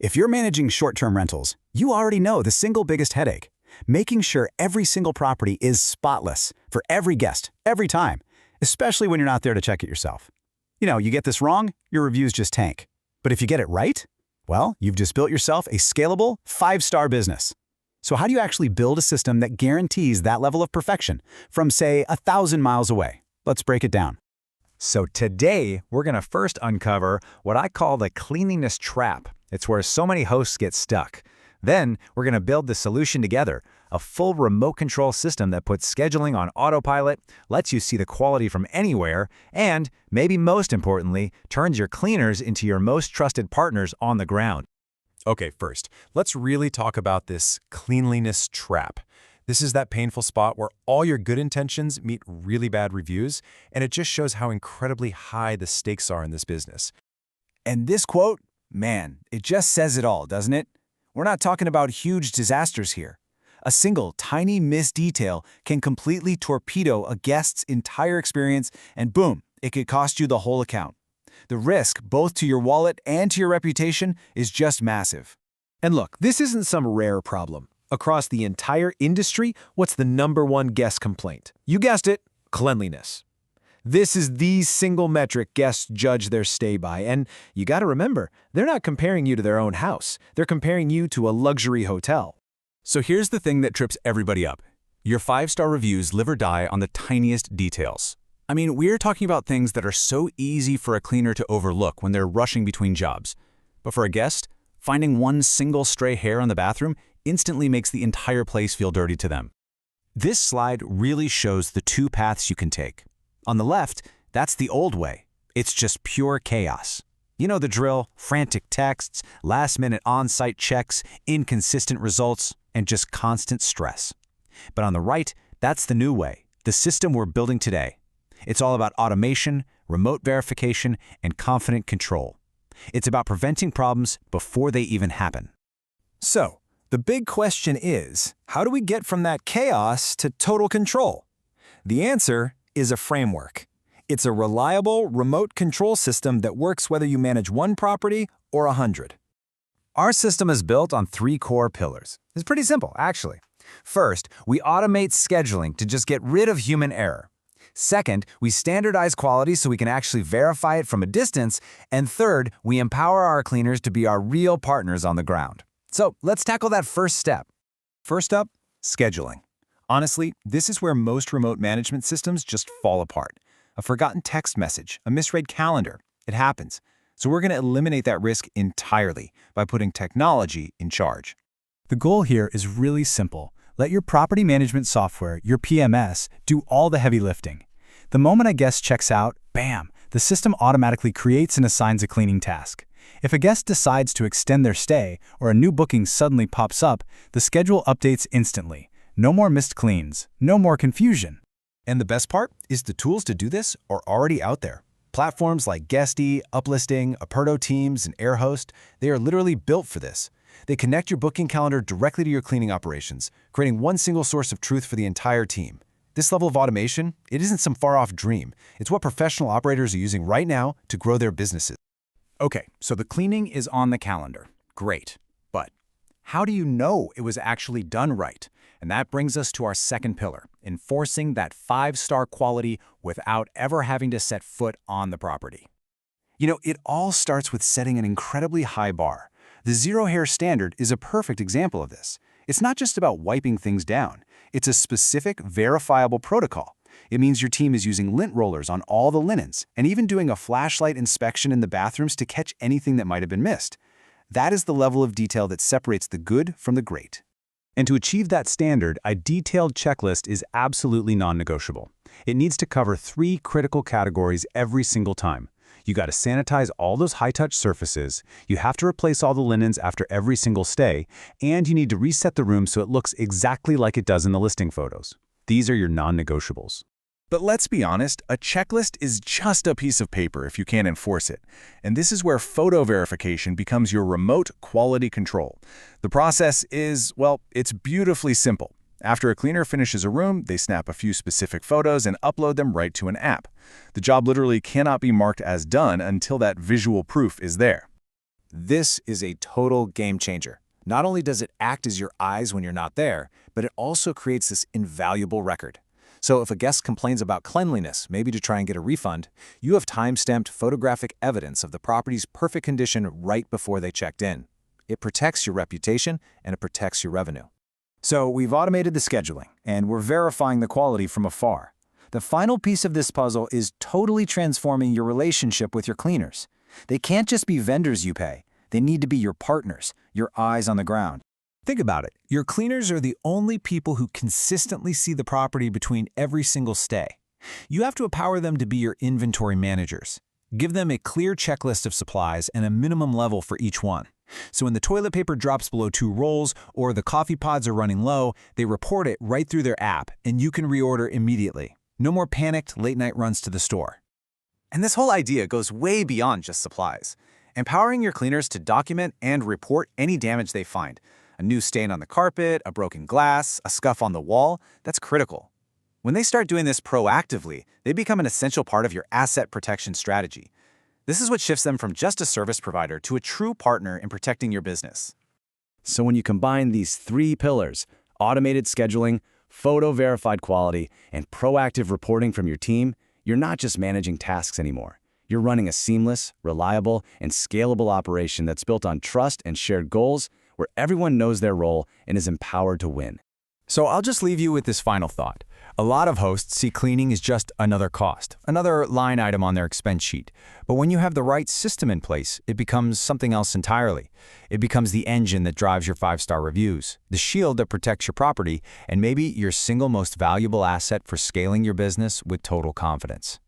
If you're managing short-term rentals, you already know the single biggest headache: making sure every single property is spotless for every guest, every time, especially when you're not there to check it yourself. You get this wrong, your reviews just tank. But if you get it right, well, you've just built yourself a scalable, 5-star business. So how do you actually build a system that guarantees that level of perfection from, say, 1,000 miles away? Let's break it down. So today, we're going to first uncover what I call the cleanliness trap. It's where so many hosts get stuck. Then, we're going to build the solution together, a full remote control system that puts scheduling on autopilot, lets you see the quality from anywhere, and, maybe most importantly, turns your cleaners into your most trusted partners on the ground. Okay, first, let's really talk about this cleanliness trap. This is that painful spot where all your good intentions meet really bad reviews, and it just shows how incredibly high the stakes are in this business. And this quote, man, it just says it all, doesn't it? We're not talking about huge disasters here. A single tiny missed detail can completely torpedo a guest's entire experience, and boom, it could cost you the whole account. The risk, both to your wallet and to your reputation, is just massive. And look, this isn't some rare problem. Across the entire industry, what's the #1 guest complaint? You guessed it, cleanliness. This is the single metric guests judge their stay by, and you gotta remember, they're not comparing you to their own house. They're comparing you to a luxury hotel. So here's the thing that trips everybody up. Your 5-star reviews live or die on the tiniest details. I mean, we're talking about things that are so easy for a cleaner to overlook when they're rushing between jobs. But for a guest, finding one single stray hair on the bathroom instantly makes the entire place feel dirty to them. This slide really shows the two paths you can take. On the left, that's the old way. It's just pure chaos. You know the drill: frantic texts, last-minute on-site checks, inconsistent results, and just constant stress. But on the right, that's the new way, the system we're building today. It's all about automation, remote verification, and confident control. It's about preventing problems before they even happen. So, the big question is, how do we get from that chaos to total control? The answer is a framework. It's a reliable remote control system that works whether you manage one property or 100. Our system is built on 3 core pillars. It's pretty simple, actually. First, we automate scheduling to just get rid of human error. Second, we standardize quality so we can actually verify it from a distance. And third, we empower our cleaners to be our real partners on the ground. So let's tackle that first step. First up, scheduling. Honestly, this is where most remote management systems just fall apart. A forgotten text message, a misread calendar. It happens. So we're going to eliminate that risk entirely by putting technology in charge. The goal here is really simple. Let your property management software, your PMS, do all the heavy lifting. The moment a guest checks out, bam, the system automatically creates and assigns a cleaning task. If a guest decides to extend their stay or a new booking suddenly pops up, the schedule updates instantly. No more missed cleans, no more confusion. And the best part is the tools to do this are already out there. Platforms like Guesty, Uplisting, Aperto Teams, and AirHost, they are literally built for this. They connect your booking calendar directly to your cleaning operations, creating one single source of truth for the entire team. This level of automation, it isn't some far-off dream. It's what professional operators are using right now to grow their businesses. Okay, so the cleaning is on the calendar. Great. But how do you know it was actually done right? And that brings us to our second pillar, enforcing that 5-star quality without ever having to set foot on the property. It all starts with setting an incredibly high bar. The zero-hair standard is a perfect example of this. It's not just about wiping things down. It's a specific, verifiable protocol. It means your team is using lint rollers on all the linens and even doing a flashlight inspection in the bathrooms to catch anything that might have been missed. That is the level of detail that separates the good from the great. And to achieve that standard, a detailed checklist is absolutely non-negotiable. It needs to cover 3 critical categories every single time. You got to sanitize all those high-touch surfaces, you have to replace all the linens after every single stay, and you need to reset the room so it looks exactly like it does in the listing photos. These are your non-negotiables. But let's be honest, a checklist is just a piece of paper if you can't enforce it. And this is where photo verification becomes your remote quality control. The process is, well, it's beautifully simple. After a cleaner finishes a room, they snap a few specific photos and upload them right to an app. The job literally cannot be marked as done until that visual proof is there. This is a total game changer. Not only does it act as your eyes when you're not there, but it also creates this invaluable record. So if a guest complains about cleanliness, maybe to try and get a refund, you have time-stamped photographic evidence of the property's perfect condition right before they checked in. It protects your reputation and it protects your revenue. So we've automated the scheduling, and we're verifying the quality from afar. The final piece of this puzzle is totally transforming your relationship with your cleaners. They can't just be vendors you pay. They need to be your partners, your eyes on the ground. Think about it. Your cleaners are the only people who consistently see the property between every single stay. You have to empower them to be your inventory managers. Give them a clear checklist of supplies and a minimum level for each one. So when the toilet paper drops below 2 rolls or the coffee pods are running low, they report it right through their app, and you can reorder immediately. No more panicked late-night runs to the store. And this whole idea goes way beyond just supplies. Empowering your cleaners to document and report any damage they find. A new stain on the carpet, a broken glass, a scuff on the wall, that's critical. When they start doing this proactively, they become an essential part of your asset protection strategy. This is what shifts them from just a service provider to a true partner in protecting your business. So when you combine these 3 pillars, automated scheduling, photo-verified quality, and proactive reporting from your team, you're not just managing tasks anymore. You're running a seamless, reliable, and scalable operation that's built on trust and shared goals, where everyone knows their role and is empowered to win. So I'll just leave you with this final thought. A lot of hosts see cleaning as just another cost, another line item on their expense sheet. But when you have the right system in place, it becomes something else entirely. It becomes the engine that drives your 5-star reviews, the shield that protects your property, and maybe your single most valuable asset for scaling your business with total confidence.